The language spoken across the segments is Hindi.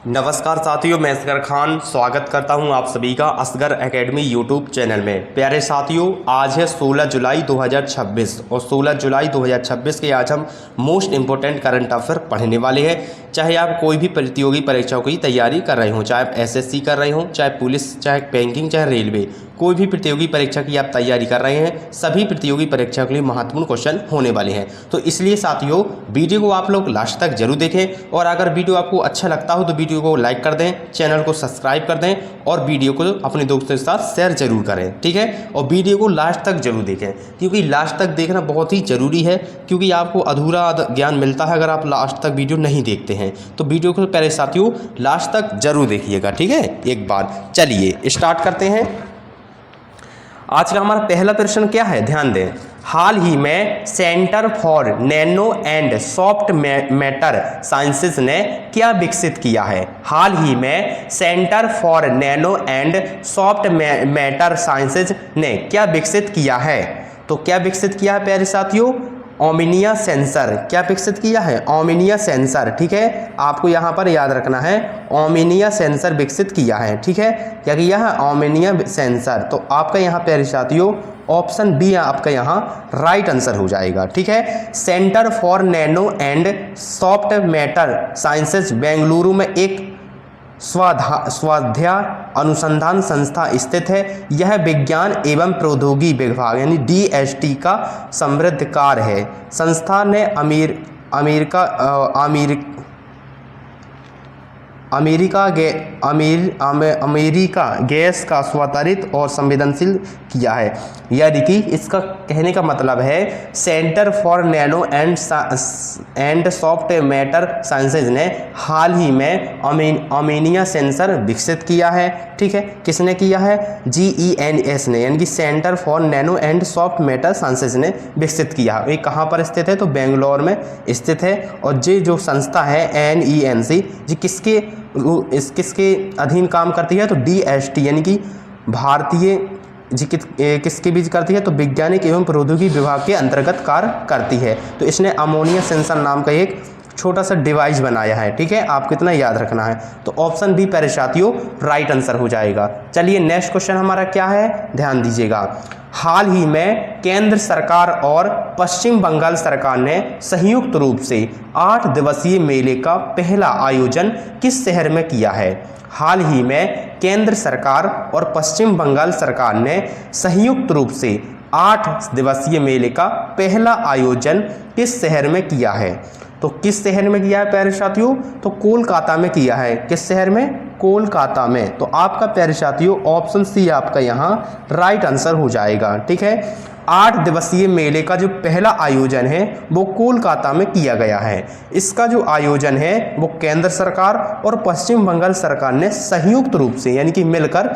नमस्कार साथियों, मैं असगर खान स्वागत करता हूं आप सभी का असगर एकेडमी यूट्यूब चैनल में। प्यारे साथियों, आज है 16 जुलाई 2026 और 16 जुलाई 2026 के आज हम मोस्ट इम्पोर्टेंट करंट अफेयर पढ़ने वाले हैं। चाहे आप कोई भी प्रतियोगी परीक्षाओं की तैयारी कर रहे हो, चाहे आप एसएससी कर रहे हो, चाहे पुलिस, चाहे बैंकिंग, चाहे रेलवे, कोई भी प्रतियोगी परीक्षा की आप तैयारी कर रहे हैं, सभी प्रतियोगी परीक्षा के लिए महत्वपूर्ण क्वेश्चन होने वाले हैं। तो इसलिए साथियों, वीडियो को आप लोग लास्ट तक जरूर देखें और अगर वीडियो आपको अच्छा लगता हो तो वीडियो को लाइक कर दें, चैनल को सब्सक्राइब कर दें और वीडियो को अपने दोस्तों के साथ शेयर जरूर करें, ठीक है। और वीडियो को लास्ट तक जरूर देखें क्योंकि लास्ट तक देखना बहुत ही ज़रूरी है, क्योंकि आपको अधूरा ज्ञान मिलता है अगर आप लास्ट तक वीडियो नहीं देखते हैं। तो वीडियो को पहले साथियों लास्ट तक जरूर देखिएगा, ठीक है। एक बार चलिए स्टार्ट करते हैं। आज का हमारा पहला प्रश्न क्या है, ध्यान दें। हाल ही में centre for nano and soft matter sciences ने क्या विकसित किया है? हाल ही में centre for nano and soft matter sciences ने क्या विकसित किया है? तो क्या विकसित किया है प्यारे साथियों? ओमिनिया सेंसर। क्या विकसित किया है? ओमिनिया सेंसर, ठीक है। आपको यहाँ पर याद रखना है, ओमिनिया सेंसर विकसित किया है, ठीक है। क्या किया है? ओमिनिया सेंसर। तो आपका यहाँ प्यारे साथियों ऑप्शन बी आपका यहाँ राइट आंसर हो जाएगा, ठीक है। Centre for nano and soft matter sciences Bengaluru में एक स्वाध्याय अनुसंधान संस्था स्थित है। यह विज्ञान एवं प्रौद्योगिकी विभाग यानी DST का समृद्ध कार्य है। संस्था ने अमेरिका गैस का स्वचालित और संवेदनशील किया है। यानी कि इसका कहने का मतलब है centre for nano and soft matter sciences ने हाल ही में ओमिनिया सेंसर विकसित किया है, ठीक है। किसने किया है? GENS ने, यानी कि centre for nano and soft matter sciences ने विकसित किया। ये कहाँ पर स्थित है? तो बेंगलोर में स्थित है। और ये जो संस्था है NENC, जी किसके अधीन काम करती है? तो DST यानी कि भारतीय जी किसके बीच करती है? तो वैज्ञानिक एवं प्रौद्योगिकी विभाग के अंतर्गत कार्य करती है। तो इसने अमोनिया सेंसर नाम का एक छोटा सा डिवाइस बनाया है, ठीक है। आपको इतना याद रखना है। तो ऑप्शन बी प्यारे साथियों राइट आंसर हो जाएगा। चलिए नेक्स्ट क्वेश्चन हमारा क्या है, ध्यान दीजिएगा। हाल ही में केंद्र सरकार और पश्चिम बंगाल सरकार ने संयुक्त रूप से 8 दिवसीय मेले का पहला आयोजन किस शहर में किया है? हाल ही में केंद्र सरकार और पश्चिम बंगाल सरकार ने संयुक्त रूप से 8 दिवसीय मेले का पहला आयोजन किस शहर में किया है? तो किस शहर में किया है प्यारे साथियों? तो कोलकाता में किया है। किस शहर में? कोलकाता में। तो आपका प्यारे साथियों ऑप्शन सी आपका यहाँ राइट आंसर हो जाएगा, ठीक है। 8 दिवसीय मेले का जो पहला आयोजन है वो कोलकाता में किया गया है। इसका जो आयोजन है वो केंद्र सरकार और पश्चिम बंगाल सरकार ने संयुक्त रूप से यानी कि मिलकर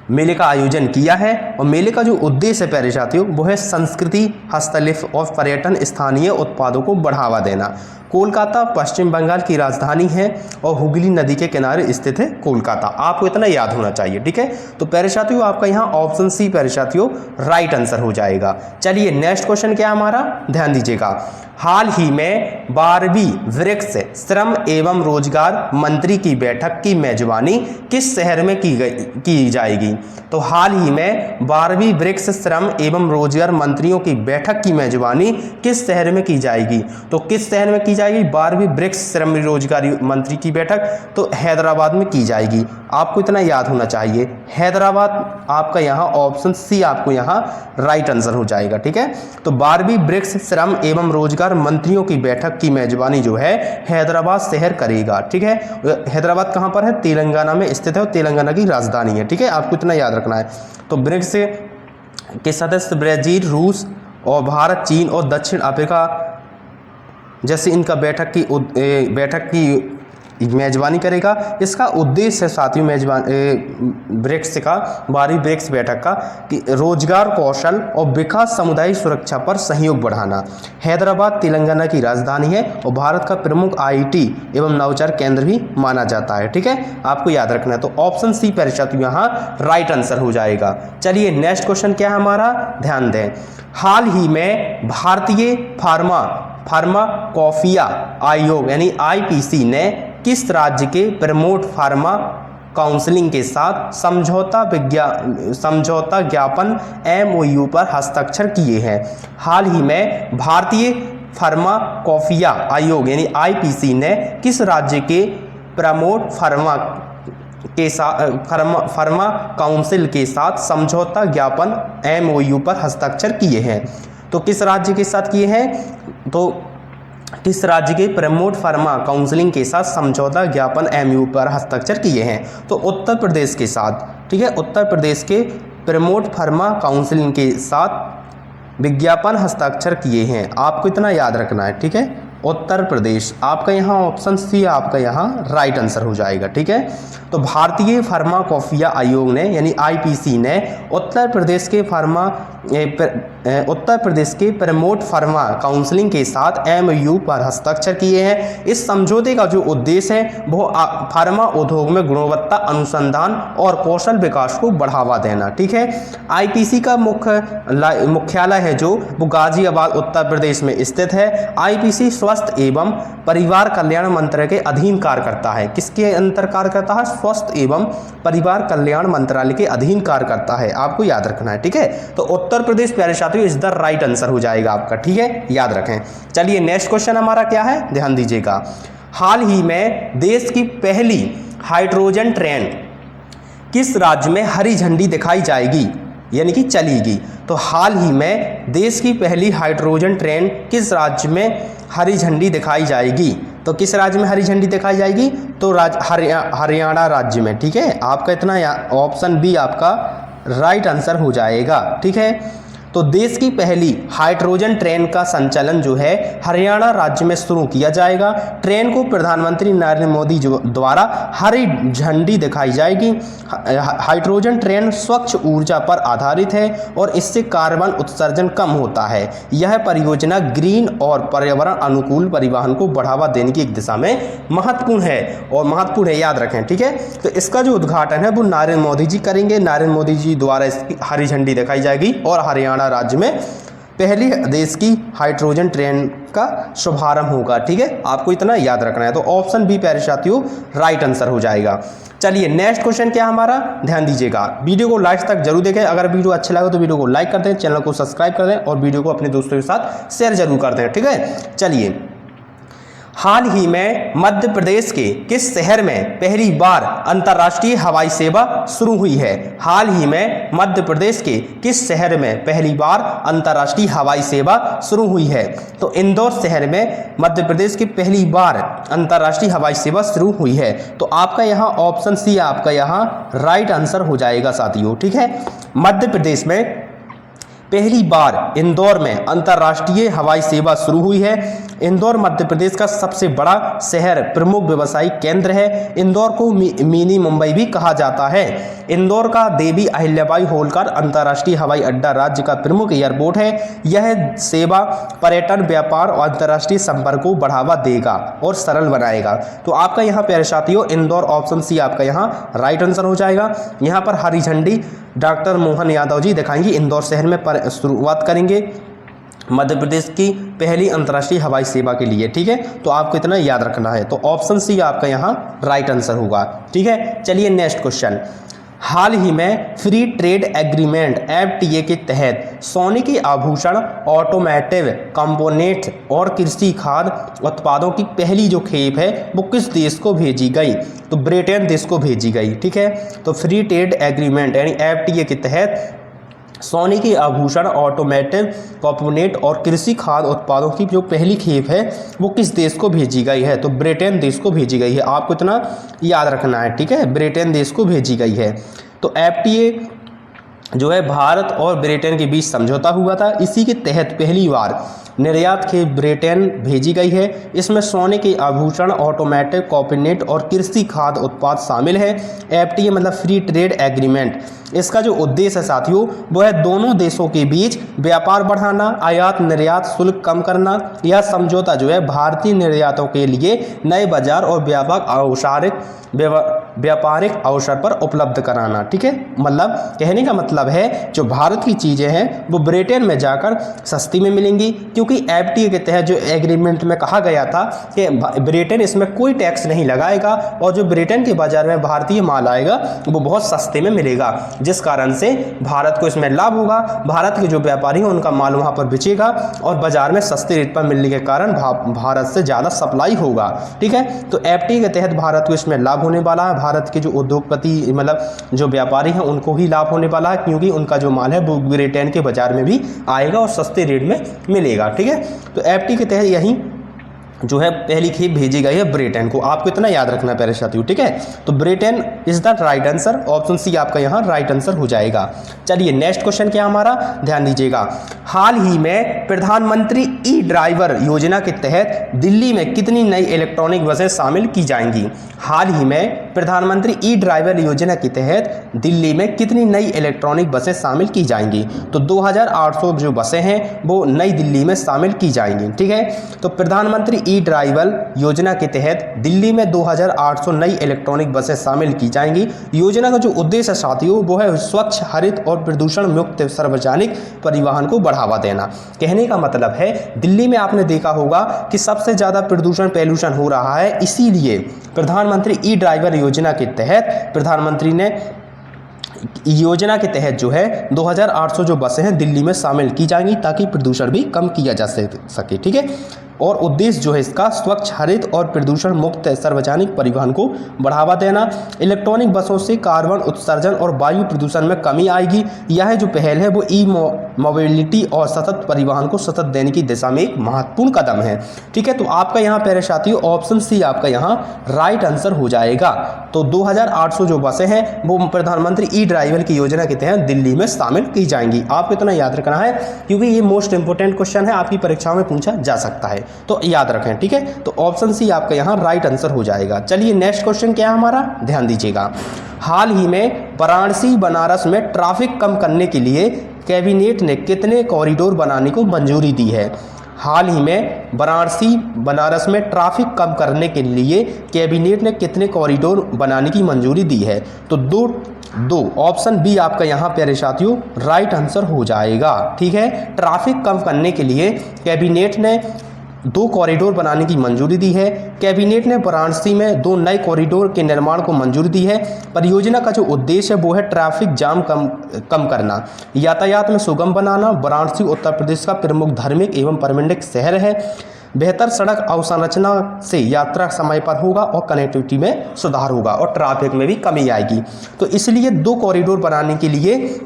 मेले का आयोजन किया है। और मेले का जो उद्देश्य है प्यारे साथियों वो है संस्कृति, हस्तशिल्प और पर्यटन, स्थानीय उत्पादों को बढ़ावा देना। कोलकाता पश्चिम बंगाल की राजधानी है और हुगली नदी के किनारे स्थित है कोलकाता। आपको इतना याद होना चाहिए, ठीक है। तो प्यारे साथियों आपका यहाँ ऑप्शन सी प्यारे साथियों राइट आंसर हो जाएगा। चलिए नेक्स्ट क्वेश्चन क्या हमारा, ध्यान दीजिएगा। हाल ही में 12वीं ब्रिक्स श्रम एवं रोजगार मंत्री की बैठक की मेजबानी किस शहर में की जाएगी? तो हाल ही में 12वीं ब्रिक्स श्रम एवं रोजगार मंत्रियों की बैठक की मेजबानी किस शहर में की जाएगी? तो किस शहर में की जाएगी 12वीं ब्रिक्स श्रम रोजगार मंत्री की बैठक? तो हैदराबाद में की जाएगी। आपको इतना याद होना चाहिए, हैदराबाद। आपका यहाँ ऑप्शन सी आपको यहाँ राइट आंसर हो जाएगा, ठीक है। तो 12वीं ब्रिक्स श्रम एवं रोजगार मंत्रियों की बैठक की मेजबानी जो है हैदराबाद शहर करेगा, ठीक है। हैदराबाद कहाँ पर है? तेलंगाना में स्थित है और तेलंगाना की राजधानी है, ठीक है। आपको इतना याद रखना है। तो ब्रिक्स के सदस्य ब्राजील, रूस और भारत, चीन और दक्षिण अफ्रीका जैसे इनका बैठक की मेजबानी करेगा। इसका उद्देश्य है साथियों ब्रिक्स का 12वीं ब्रिक्स बैठक का कि रोजगार, कौशल और विकास, सामुदायिक सुरक्षा पर सहयोग बढ़ाना। हैदराबाद तेलंगाना की राजधानी है और भारत का प्रमुख IT एवं नवाचार केंद्र भी माना जाता है, ठीक है। आपको याद रखना है। तो ऑप्शन सी प्यारे साथियों यहाँ राइट आंसर हो जाएगा। चलिए नेक्स्ट क्वेश्चन क्या है हमारा, ध्यान दें। हाल ही में भारतीय फार्मा फार्माकोपिया आयोग यानी आईपीसी ने किस राज्य के प्रमोट फार्मा काउंसिलिंग के साथ समझौता ज्ञापन एमओयू पर हस्ताक्षर किए हैं? हाल ही में भारतीय फार्माकोपिया आयोग यानी आईपीसी ने किस राज्य के प्रमोट फार्मा काउंसिल के साथ समझौता ज्ञापन एमओयू पर हस्ताक्षर किए हैं? तो किस राज्य के साथ किए हैं? तो किस राज्य के प्रमोट फार्मा काउंसिलिंग के साथ समझौता ज्ञापन एमओयू पर हस्ताक्षर किए हैं? तो उत्तर प्रदेश के साथ। ठीक है, उत्तर प्रदेश के प्रमोट फार्मा काउंसिलिंग के साथ विज्ञापन हस्ताक्षर किए हैं। आपको इतना याद रखना है। ठीक है, उत्तर प्रदेश आपका यहाँ ऑप्शन सी आपका यहाँ राइट आंसर हो जाएगा। ठीक है, तो भारतीय फार्माकोपिया आयोग ने यानी आईपीसी ने उत्तर प्रदेश के प्रमोट फार्मा काउंसिलिंग के साथ एमओयू पर हस्ताक्षर किए हैं। इस समझौते का जो उद्देश्य है वो फार्मा उद्योग में गुणवत्ता अनुसंधान और कौशल विकास को बढ़ावा देना। ठीक है, आईपीसी का मुख्यालय है जो वो गाजियाबाद उत्तर प्रदेश में स्थित है। आईपीसी स्वास्थ्य एवं परिवार कल्याण मंत्रालय के अधीन कार्य करता है। किसके अंतर कार्य करता है? स्वास्थ्य एवं परिवार कल्याण मंत्रालय के अधीन कार्य करता है। आपको याद रखना है। ठीक है, तो उत्तर प्रदेश प्यारे साथियों इज द राइट आंसर हो जाएगा आपका। ठीक है, याद रखें। चलिए नेक्स्ट क्वेश्चन हमारा क्या है, ध्यान दीजिएगा। हाल ही में देश की पहली हाइड्रोजन ट्रेन किस राज्य में हरी झंडी दिखाई जाएगी यानी कि चलेगी? तो हाल ही में देश की पहली हाइड्रोजन ट्रेन किस राज्य में हरी झंडी दिखाई जाएगी? तो किस राज्य में हरी झंडी दिखाई जाएगी? तो हरियाणा राज्य में। ठीक है, आपका इतना ऑप्शन बी आपका राइट आंसर हो जाएगा। ठीक है, तो देश की पहली हाइड्रोजन ट्रेन का संचालन जो है हरियाणा राज्य में शुरू किया जाएगा। ट्रेन को प्रधानमंत्री नरेंद्र मोदी द्वारा हरी झंडी दिखाई जाएगी। हाइड्रोजन ट्रेन स्वच्छ ऊर्जा पर आधारित है और इससे कार्बन उत्सर्जन कम होता है। यह परियोजना ग्रीन और पर्यावरण अनुकूल परिवहन को बढ़ावा देने की एक दिशा में महत्वपूर्ण है, याद रखें। ठीक है, तो इसका जो उद्घाटन है वो नरेंद्र मोदी जी करेंगे। नरेंद्र मोदी जी द्वारा इसकी हरी झंडी दिखाई जाएगी और हरियाणा राज्य में पहली देश की हाइड्रोजन ट्रेन का शुभारंभ होगा। ठीक है, आपको इतना याद रखना है। तो ऑप्शन बी प्यारे साथियों राइट आंसर हो जाएगा। चलिए नेक्स्ट क्वेश्चन क्या हमारा, ध्यान दीजिएगा। वीडियो को लास्ट तक जरूर देखें। अगर वीडियो अच्छा लगे तो वीडियो को लाइक कर दें, चैनल को सब्सक्राइब कर दें और वीडियो को अपने दोस्तों के साथ शेयर जरूर कर दें। ठीक है, चलिए हाल ही में मध्य प्रदेश के किस शहर में पहली बार अंतर्राष्ट्रीय हवाई सेवा शुरू हुई है? हाल ही में मध्य प्रदेश के किस शहर में पहली बार अंतर्राष्ट्रीय हवाई सेवा शुरू हुई है? तो इंदौर शहर में मध्य प्रदेश की पहली बार अंतर्राष्ट्रीय हवाई सेवा शुरू हुई है। तो आपका यहाँ ऑप्शन सी आपका यहाँ राइट आंसर हो जाएगा साथियों। ठीक है, मध्य प्रदेश में पहली बार इंदौर में अंतर्राष्ट्रीय हवाई सेवा शुरू हुई है। इंदौर मध्य प्रदेश का सबसे बड़ा शहर प्रमुख व्यवसायिक केंद्र है। इंदौर को मिनी मुंबई भी कहा जाता है। इंदौर का देवी अहिल्याबाई होलकर अंतर्राष्ट्रीय हवाई अड्डा राज्य का प्रमुख एयरपोर्ट है। यह सेवा पर्यटन, व्यापार और अंतर्राष्ट्रीय संपर्क को बढ़ावा देगा और सरल बनाएगा। तो आपका यहाँ प्यारे साथियों इंदौर ऑप्शन सी आपका यहाँ राइट आंसर हो जाएगा। यहाँ पर हरी झंडी डॉक्टर मोहन यादव जी दिखाएंगे। इंदौर शहर में शुरुआत करेंगे मध्य प्रदेश की पहली अंतर्राष्ट्रीय हवाई सेवा के लिए। ठीक है, तो आपको इतना याद रखना है। तो ऑप्शन सी आपका यहाँ राइट आंसर होगा। ठीक है, चलिए नेक्स्ट क्वेश्चन। हाल ही में फ्री ट्रेड एग्रीमेंट FTA के तहत सोने के आभूषण, ऑटोमोटिव कंपोनेंट्स और कृषि खाद्य उत्पादों की पहली जो खेप है वो किस देश को भेजी गई? तो ब्रिटेन देश को भेजी गई। ठीक है, तो फ्री ट्रेड एग्रीमेंट यानी FTA के तहत सोने के आभूषण, ऑटोमोटिव कंपोनेंट और कृषि खाद्य उत्पादों की जो पहली खेप है वो किस देश को भेजी गई है? तो ब्रिटेन देश को भेजी गई है। आपको इतना याद रखना है। ठीक है, ब्रिटेन देश को भेजी गई है। तो FTA जो है भारत और ब्रिटेन के बीच समझौता हुआ था। इसी के तहत पहली बार निर्यात खेप ब्रिटेन भेजी गई है। इसमें सोने के आभूषण, ऑटोमोटिव कंपोनेंट और कृषि खाद्य उत्पाद शामिल है। FTA मतलब फ्री ट्रेड एग्रीमेंट इसका जो उद्देश्य है साथियों वो है दोनों देशों के बीच व्यापार बढ़ाना, आयात निर्यात शुल्क कम करना। यह समझौता जो है भारतीय निर्यातों के लिए नए बाजार और व्यापारिक अवसर पर उपलब्ध कराना। ठीक है, मतलब कहने का मतलब है जो भारत की चीज़ें हैं वो ब्रिटेन में जाकर सस्ती में मिलेंगी, क्योंकि एफटीए के तहत जो एग्रीमेंट में कहा गया था कि ब्रिटेन इसमें कोई टैक्स नहीं लगाएगा और जो ब्रिटेन के बाजार में भारतीय माल आएगा वो बहुत सस्ते में मिलेगा, जिस कारण से भारत को इसमें लाभ होगा। भारत के जो व्यापारी हैं उनका माल वहाँ पर बिचेगा और बाजार में सस्ते रेट पर मिलने के कारण भारत से ज़्यादा सप्लाई होगा। ठीक है, तो एफटीए के तहत भारत को इसमें लाभ होने वाला है। भारत के जो उद्योगपति मतलब जो व्यापारी हैं उनको ही लाभ होने वाला है, क्योंकि उनका जो माल है वो ब्रिटेन के बाजार में भी आएगा और सस्ते रेट में मिलेगा। ठीक है, तो एफटीए के तहत यही जो है पहली खेप भेजी गई है ब्रिटेन को। आपको इतना याद रखना है प्यारे साथियों। ठीक है, तो Britain is the right answer, option C आपका यहाँ राइट आंसर हो जाएगा। चलिए नेक्स्ट क्वेश्चन क्या हमारा, ध्यान दीजिएगा। हाल ही में प्रधानमंत्री ई ड्राइवर योजना के तहत दिल्ली में कितनी नई इलेक्ट्रॉनिक बसें शामिल की जाएंगी? हाल ही में प्रधानमंत्री ई ड्राइवर योजना के तहत दिल्ली में कितनी नई इलेक्ट्रॉनिक बसें शामिल की जाएंगी? तो 2800 जो बसें हैं वो नई दिल्ली में शामिल की जाएंगी। ठीक है, तो प्रधानमंत्री ई ड्राइवर योजना के तहत दिल्ली में 2800 नई इलेक्ट्रॉनिक बसें शामिल की जाएंगी। योजना का जो उद्देश्य साथियों वो है स्वच्छ, हरित और प्रदूषण मुक्त सार्वजनिक परिवहन को बढ़ावा देना। कहने का मतलब है दिल्ली में आपने देखा होगा कि सबसे ज़्यादा पॉल्यूशन हो रहा है, इसीलिए प्रधानमंत्री ई ड्राइवर योजना के तहत प्रधानमंत्री ने योजना के तहत जो है 2800 जो बसें हैं दिल्ली में शामिल की जाएंगी ताकि प्रदूषण भी कम किया जा सके। ठीक है, और उद्देश्य जो है इसका स्वच्छ, हरित और प्रदूषण मुक्त सार्वजनिक परिवहन को बढ़ावा देना। इलेक्ट्रॉनिक बसों से कार्बन उत्सर्जन और वायु प्रदूषण में कमी आएगी। यह जो पहल है वो ई मोबिलिटी और सतत परिवहन को सतत देने की दिशा में एक महत्वपूर्ण कदम है। ठीक है, तो आपका यहाँ प्यारे साथियों ऑप्शन सी आपका यहाँ राइट आंसर हो जाएगा। तो 2800 जो बसें हैं वो प्रधानमंत्री ई ड्राइवर की योजना के तहत दिल्ली में शामिल की जाएंगी। आपको इतना याद रखना है क्योंकि ये मोस्ट इंपोर्टेंट क्वेश्चन है, आपकी परीक्षाओं में पूछा जा सकता है, तो याद रखें। ठीक है, तो ऑप्शन सी आपका यहाँ राइट आंसर हो जाएगा। चलिए नेक्स्ट क्वेश्चन क्या है हमारा, ध्यान दीजिएगा। हाल ही में वाराणसी बनारस में ट्रैफिक कम करने के लिए कैबिनेट ने कितने कॉरिडोर बनाने को मंजूरी दी है? हाल ही में वाराणसी बनारस में ट्रैफिक कम करने के लिए कैबिनेट ने कितने कॉरिडोर बनाने की मंजूरी दी है? तो दो ऑप्शन बी आपका यहाँ प्यारे साथियों राइट आंसर हो जाएगा। ठीक है, ट्रैफिक कम करने के लिए कैबिनेट ने 2 कॉरिडोर बनाने की मंजूरी दी है। कैबिनेट ने वाराणसी में 2 नए कॉरिडोर के निर्माण को मंजूरी दी है। परियोजना का जो उद्देश्य है वो है ट्रैफिक जाम कम करना, यातायात में सुगम बनाना। वाराणसी उत्तर प्रदेश का प्रमुख धार्मिक एवं पर्यटक शहर है। बेहतर सड़क अवसंरचना से यात्रा समय पर होगा और कनेक्टिविटी में सुधार होगा और ट्रैफिक में भी कमी आएगी। तो इसलिए 2 कॉरिडोर बनाने के लिए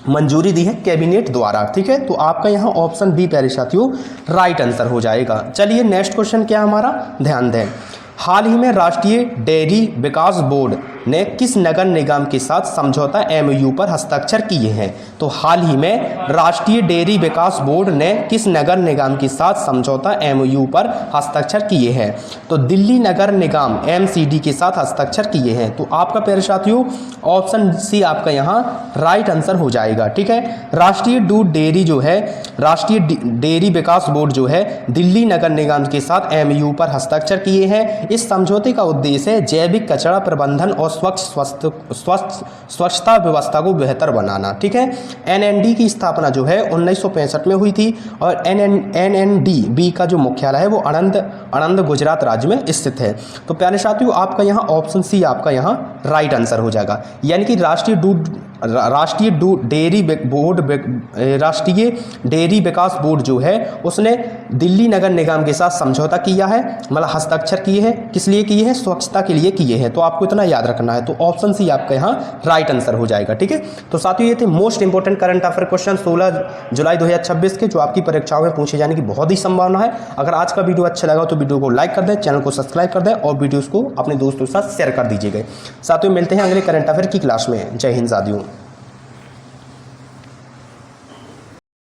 मंजूरी दी है कैबिनेट द्वारा। ठीक है, तो आपका यहाँ ऑप्शन बी प्यारे साथियों राइट आंसर हो जाएगा। चलिए नेक्स्ट क्वेश्चन क्या हमारा, ध्यान दें। हाल ही में राष्ट्रीय डेयरी विकास बोर्ड ने किस नगर निगम के साथ समझौता एमओयू पर हस्ताक्षर किए हैं? तो हाल ही में राष्ट्रीय डेयरी विकास बोर्ड ने किस नगर निगम के साथ समझौता एमओयू पर हस्ताक्षर किए हैं? तो दिल्ली नगर निगम एमसीडी के साथ हस्ताक्षर किए हैं। तो आपका प्यारे साथियों ऑप्शन सी आपका यहाँ राइट आंसर हो जाएगा। ठीक है, राष्ट्रीय दूध डेयरी जो है राष्ट्रीय डेयरी विकास बोर्ड जो है दिल्ली नगर निगम के साथ एमओयू पर हस्ताक्षर किए हैं। इस समझौते का उद्देश्य है जैविक कचरा प्रबंधन और स्वच्छता व्यवस्था को बेहतर बनाना। ठीक है, एनएनडी की स्थापना जो है 1965 में हुई थी और एनएनडीबी का जो मुख्यालय है वो आणंद गुजरात राज्य में स्थित है। तो प्यारे साथियों आपका यहाँ ऑप्शन सी आपका यहाँ राइट आंसर हो जाएगा, यानी कि राष्ट्रीय डेयरी विकास बोर्ड जो है उसने दिल्ली नगर निगम के साथ समझौता किया है, मतलब हस्ताक्षर किए हैं। किस लिए किए हैं? स्वच्छता के लिए किए हैं। तो आपको इतना याद रखना है। तो ऑप्शन सी आपका यहाँ राइट आंसर हो जाएगा। ठीक है, तो साथियों ये थे most important current affair question 16 जुलाई 2026 के, जो आपकी परीक्षाओं में पूछे जाने की बहुत ही संभावना है। अगर आज का वीडियो अच्छा लगा तो वीडियो को लाइक कर दें, चैनल को सब्सक्राइब कर दें और वीडियोज़ को अपने दोस्तों के साथ शेयर कर दीजिएगा। साथियों मिलते हैं अगले करंट अफेयर की क्लास में। जय हिंद साथियों।